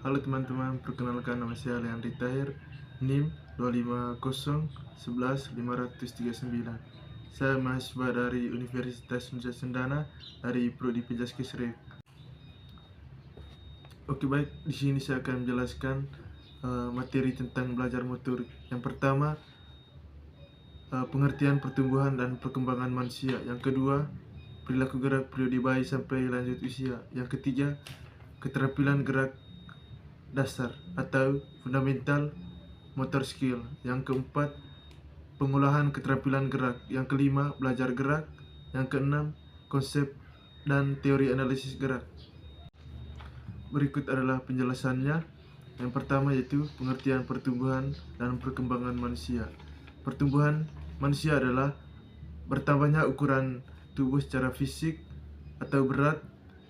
Halo teman-teman, perkenalkan nama saya Leandri Tahir, NIM 250111539. Saya mahasiswa dari Universitas Nusa Sendana dari Prodi Penjaskesrek. Oke baik, di sini saya akan menjelaskan materi tentang belajar motorik. Yang pertama, pengertian pertumbuhan dan perkembangan manusia. Yang kedua, perilaku gerak periode bayi sampai lanjut usia. Yang ketiga, keterampilan gerak dasar atau fundamental motor skill. Yang keempat, pengolahan keterampilan gerak. Yang kelima, belajar gerak. Yang keenam, konsep dan teori analisis gerak. Berikut adalah penjelasannya. Yang pertama yaitu pengertian pertumbuhan dan perkembangan manusia. Pertumbuhan manusia adalah bertambahnya ukuran tubuh secara fisik atau berat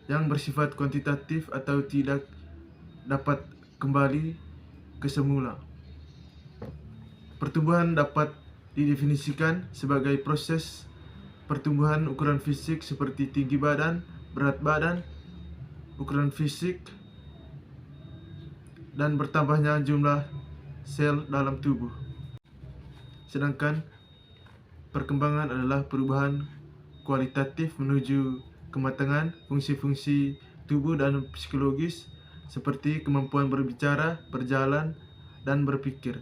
yang bersifat kuantitatif atau tidak dapat kembali ke semula. Pertumbuhan dapat didefinisikan sebagai proses pertumbuhan ukuran fisik seperti tinggi badan, berat badan, ukuran fisik, dan bertambahnya jumlah sel dalam tubuh. Sedangkan perkembangan adalah perubahan kualitatif menuju kematangan fungsi-fungsi tubuh dan psikologis seperti kemampuan berbicara, berjalan, dan berpikir.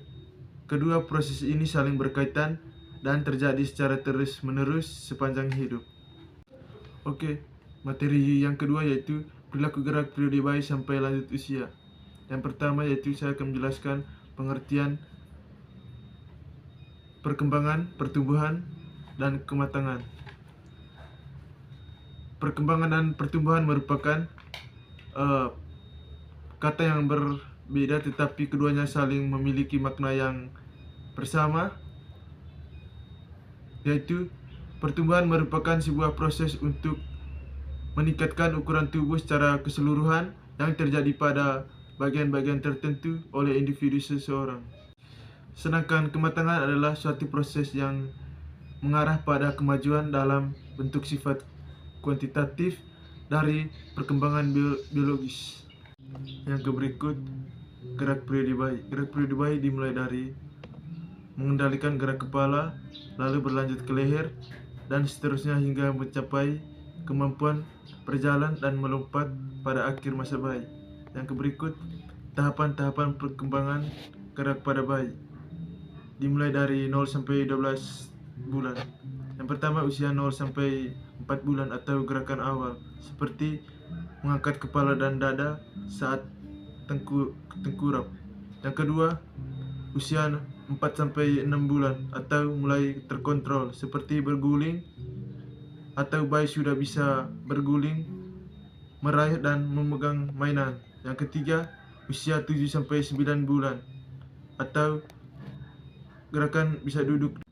Kedua proses ini saling berkaitan dan terjadi secara terus-menerus sepanjang hidup. Oke, materi yang kedua yaitu perilaku gerak periode bayi sampai lanjut usia. Yang pertama yaitu saya akan menjelaskan pengertian perkembangan, pertumbuhan, dan kematangan. Perkembangan dan pertumbuhan merupakan kata yang berbeda tetapi keduanya saling memiliki makna yang bersama, yaitu pertumbuhan merupakan sebuah proses untuk meningkatkan ukuran tubuh secara keseluruhan yang terjadi pada bagian-bagian tertentu oleh individu seseorang. Sedangkan kematangan adalah suatu proses yang mengarah pada kemajuan dalam bentuk sifat kuantitatif dari perkembangan biologis. Yang berikut, gerak periode bayi. Gerak periode bayi dimulai dari mengendalikan gerak kepala, lalu berlanjut ke leher, dan seterusnya hingga mencapai kemampuan berjalan dan melompat pada akhir masa bayi. Yang berikut, tahapan-tahapan perkembangan gerak pada bayi. Dimulai dari 0 sampai 12 bulan. Yang pertama, usia 0 sampai 4 bulan atau gerakan awal, seperti mengangkat kepala dan dada saat tengkurap. Yang kedua, usia 4 sampai 6 bulan atau mulai terkontrol, seperti berguling atau bayi sudah bisa berguling, meraih dan memegang mainan. Yang ketiga, usia 7 sampai 9 bulan atau gerakan bisa duduk.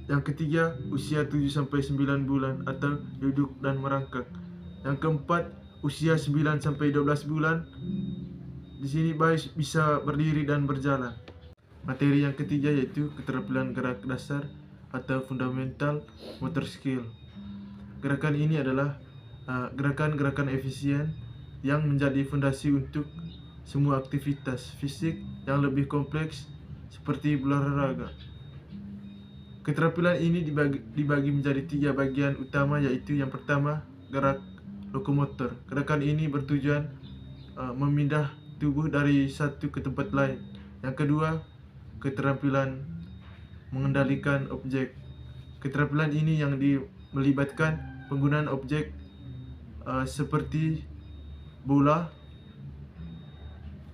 Yang ketiga, usia 7 sampai 9 bulan atau duduk dan merangkak. Yang keempat, usia 9 sampai 12 bulan. Di sini bayi bisa berdiri dan berjalan. Materi yang ketiga yaitu keterampilan gerak dasar atau fundamental motor skill. Gerakan ini adalah gerakan-gerakan efisien yang menjadi fondasi untuk semua aktivitas fisik yang lebih kompleks seperti berolahraga. Keterampilan ini dibagi menjadi 3 bagian utama, yaitu yang pertama, gerak lokomotor. Gerakan ini bertujuan memindah tubuh dari satu ke tempat lain. Yang kedua, keterampilan mengendalikan objek. Keterampilan ini yang melibatkan penggunaan objek seperti bola,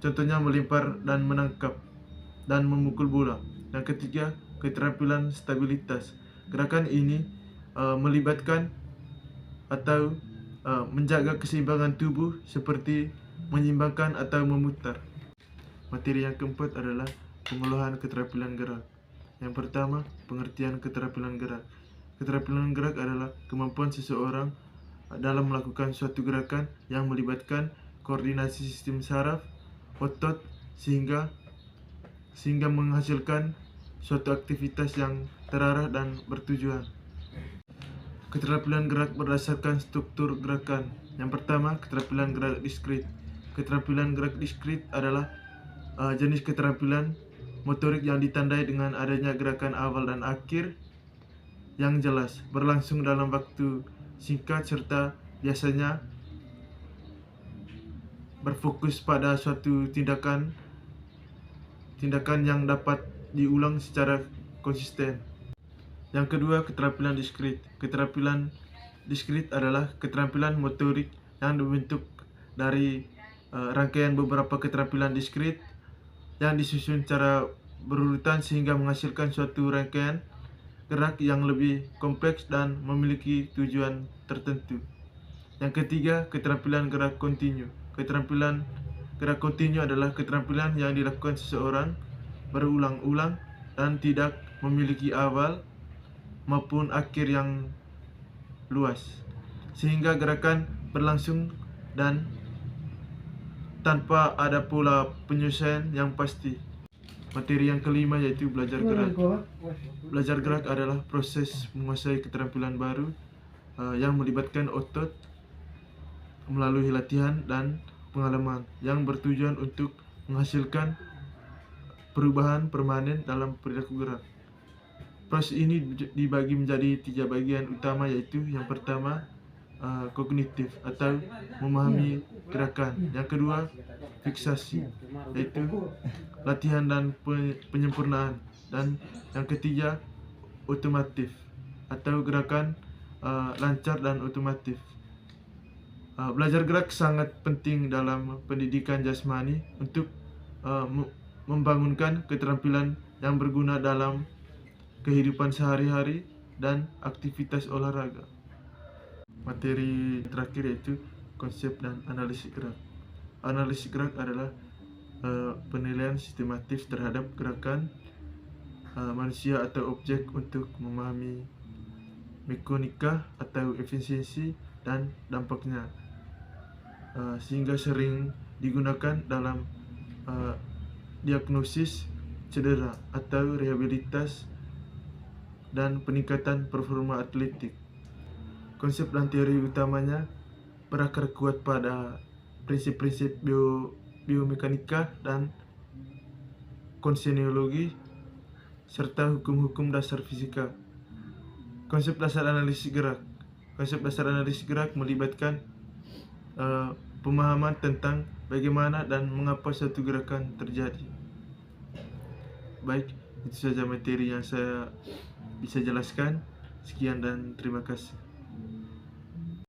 contohnya melempar dan menangkap dan memukul bola. Yang ketiga, keterampilan stabilitas. Gerakan ini melibatkan atau menjaga keseimbangan tubuh seperti menyeimbangkan atau memutar. Materi yang keempat adalah pengolahan keterampilan gerak. Yang pertama, pengertian keterampilan gerak. Keterampilan gerak adalah kemampuan seseorang dalam melakukan suatu gerakan yang melibatkan koordinasi sistem saraf, otot, sehingga menghasilkan suatu aktivitas yang terarah dan bertujuan. Keterampilan gerak berdasarkan struktur gerakan. Yang pertama, keterampilan gerak diskrit. Keterampilan gerak diskrit adalah jenis keterampilan motorik yang ditandai dengan adanya gerakan awal dan akhir yang jelas, berlangsung dalam waktu singkat, serta biasanya berfokus pada suatu tindakan yang dapat diulang secara konsisten. Yang kedua, keterampilan diskrit. Keterampilan diskrit adalah keterampilan motorik yang dibentuk dari rangkaian beberapa keterampilan diskrit yang disusun secara berurutan sehingga menghasilkan suatu rangkaian gerak yang lebih kompleks dan memiliki tujuan tertentu. Yang ketiga, keterampilan gerak kontinu. Keterampilan gerak kontinu adalah keterampilan yang dilakukan seseorang berulang-ulang dan tidak memiliki awal maupun akhir yang luas, sehingga gerakan berlangsung dan tanpa ada pola penyelesaian yang pasti. Materi yang kelima yaitu belajar gerak. Belajar gerak adalah proses menguasai keterampilan baru yang melibatkan otot melalui latihan dan pengalaman yang bertujuan untuk menghasilkan perubahan permanen dalam perilaku gerak. Proses ini dibagi menjadi 3 bagian utama, yaitu yang pertama kognitif atau memahami gerakan. Yang kedua, fiksasi, yaitu latihan dan penyempurnaan. Dan yang ketiga, otomatif atau gerakan lancar dan otomatif. Belajar gerak sangat penting dalam pendidikan jasmani untuk membangunkan keterampilan yang berguna dalam kehidupan sehari-hari dan aktivitas olahraga. Materi terakhir yaitu konsep dan analisis gerak. Analisis gerak adalah penilaian sistematis terhadap gerakan manusia atau objek untuk memahami mekanika atau efisiensi dan dampaknya, sehingga sering digunakan dalam diagnosis cedera atau rehabilitas dan peningkatan performa atletik. Konsep dan teori utamanya berakar kuat pada prinsip-prinsip biomekanika dan konseniologi serta hukum-hukum dasar fisika. Konsep dasar analisis gerak. Konsep dasar analisis gerak melibatkan pemahaman tentang bagaimana dan mengapa suatu gerakan terjadi. Baik, itu saja materi yang saya bisa jelaskan. Sekian dan terima kasih.